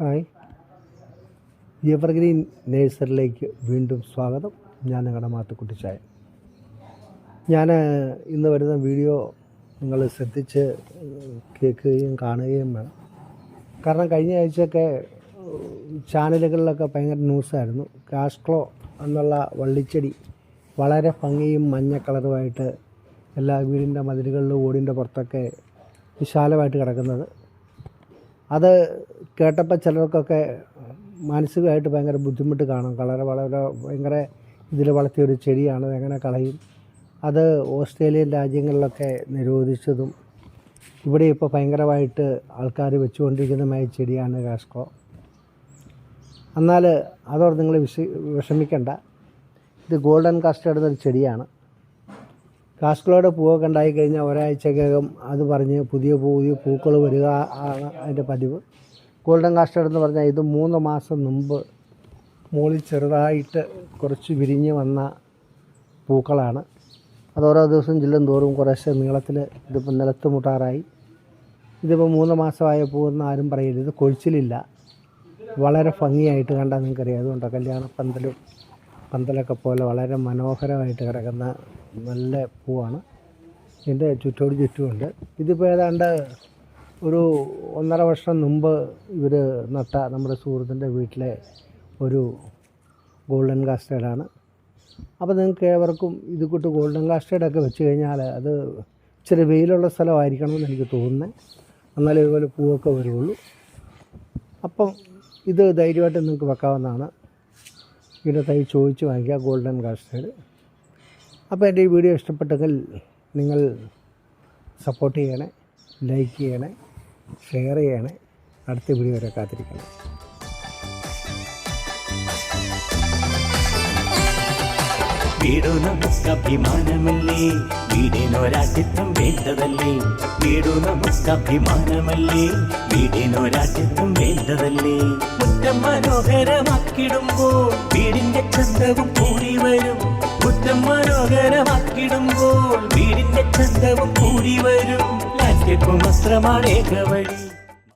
Hi, evergreen നേഴ്സറിയിലേക്ക് വീണ്ടും സ്വാഗതം. ഞാൻ നിങ്ങളുടെ മാത്തുക്കുട്ടിച്ചായ. ഞാൻ ഇന്ന് വരുന്ന വീഡിയോ നിങ്ങൾ ശ്രദ്ധിച്ച് കേൾക്കുകയും കാണുകയും വേണം. കാരണം കഴിഞ്ഞ ആഴ്ചയൊക്കെ ചാനലുകളിലൊക്കെ ഭയങ്കര ന്യൂസായിരുന്നു. കാഷ്ക്ലോ എന്നുള്ള വള്ളിച്ചെടി വളരെ ഭംഗിയും മഞ്ഞ കളറുമായിട്ട് എല്ലാ വീടിൻ്റെ മതിലുകളിലും ഓടിൻ്റെ പുറത്തൊക്കെ വിശാലമായിട്ട് കിടക്കുന്നത്. അത് കേട്ടപ്പോൾ ചിലർക്കൊക്കെ മാനസികമായിട്ട് ഭയങ്കര ബുദ്ധിമുട്ട് കാണും. വളരെ ഭയങ്കര ഇതിൽ വളർത്തിയൊരു ചെടിയാണ്, എങ്ങനെ കളയും. അത് ഓസ്ട്രേലിയൻ രാജ്യങ്ങളിലൊക്കെ നിരോധിച്ചതും ഇവിടെ ഇപ്പോൾ ഭയങ്കരമായിട്ട് ആൾക്കാർ വെച്ചുകൊണ്ടിരിക്കുന്നതുമായ ചെടിയാണ് കാഷ്ക്ലോ. എന്നാൽ അതോടെ നിങ്ങൾ വിഷമിക്കേണ്ട. ഇത് ഗോൾഡൻ കാസ്റ്റേർഡ് എന്നൊരു ചെടിയാണ്. കാഷ്ക്ലോയുടെ പൂവൊക്കെ ഉണ്ടായിക്കഴിഞ്ഞാൽ ഒരാഴ്ചക്കകം അത് പറഞ്ഞ് പുതിയ പൂക്കൾ വരിക ആണ് അതിൻ്റെ പതിവ്. ഗോൾഡൻ കാസ്റ്റേർഡ് എന്ന് പറഞ്ഞാൽ ഇത് 3 മാസം മുമ്പ് മുകളിൽ ചെറുതായിട്ട് കുറച്ച് വിരിഞ്ഞ് വന്ന പൂക്കളാണ്. അത് ഓരോ ദിവസം ചെല്ലും തോറും കുറേശ്ശെ നീളത്തിൽ ഇതിപ്പോൾ നിലത്ത് മുട്ടാറായി. ഇതിപ്പോൾ 3 മാസമായ പൂവെന്ന് ആരും പറയില്ല. ഇത് കൊഴിച്ചിലില്ല, വളരെ ഭംഗിയായിട്ട് കണ്ടാൽ നിങ്ങൾക്കറിയാം. അതുകൊണ്ടാണ് കല്യാണ പന്തലൊക്കെ പോലെ വളരെ മനോഹരമായിട്ട് കിടക്കുന്ന നല്ല പൂവാണ്. ഇതിൻ്റെ ചുറ്റുമുണ്ട്. ഇതിപ്പോൾ ഏതാണ്ട് ഒരു 1.5 വർഷം മുമ്പ് ഇവർ നട്ട നമ്മുടെ സുഹൃത്തിൻ്റെ വീട്ടിലെ ഒരു ഗോൾഡൻ കാസ്റ്റേർഡാണ്. അപ്പോൾ നിങ്ങൾക്ക് ഏവർക്കും ഇത് കൂട്ട് ഗോൾഡൻ കാസ്റ്റേർഡൊക്കെ വെച്ച് കഴിഞ്ഞാൽ അത് ഇച്ചിരി വെയിലുള്ള സ്ഥലമായിരിക്കണമെന്ന് എനിക്ക് തോന്നുന്നത്. എന്നാലേ ഇതുപോലെ പൂവൊക്കെ വരുള്ളൂ. അപ്പം ഇത് ധൈര്യമായിട്ട് നിങ്ങൾക്ക് വെക്കാവുന്നതാണ്. ഇതിൻ്റെ തൈ ചോദിച്ച് വാങ്ങിക്കുക, ഗോൾഡൻ കാസ്റ്റേർഡ്. അപ്പോൾ എൻ്റെ ഈ വീഡിയോ ഇഷ്ടപ്പെട്ടെങ്കിൽ നിങ്ങൾ സപ്പോർട്ട് ചെയ്യണേ, ലൈക്ക് ചെയ്യണേ, ഷെയർ ചെയ്യണേ. അടുത്ത വീഡിയോ വരെ കാത്തിരിക്കണം. വീടു നമുക്കഭിമാനമല്ലേ, വീടിനൊരാട്ടിത്വം വേണ്ടതല്ലേ. വീടു നമുക്കഭിമാനമല്ലേ, വീടിനൊരാട്ടിത്വം വേണ്ടതല്ലേ. മുറ്റം മനോഹരമാക്കിടുമ്പോൾ വീടിന്റെ ചന്തവും കൂടി വരും. മുറ്റം മനോഹരമാക്കിടുമ്പോൾ വീടിന്റെ ചന്തവും കൂടി വരും. ലാസ്യക്കും വസ്ത്രമാണ് ഏക വഴി.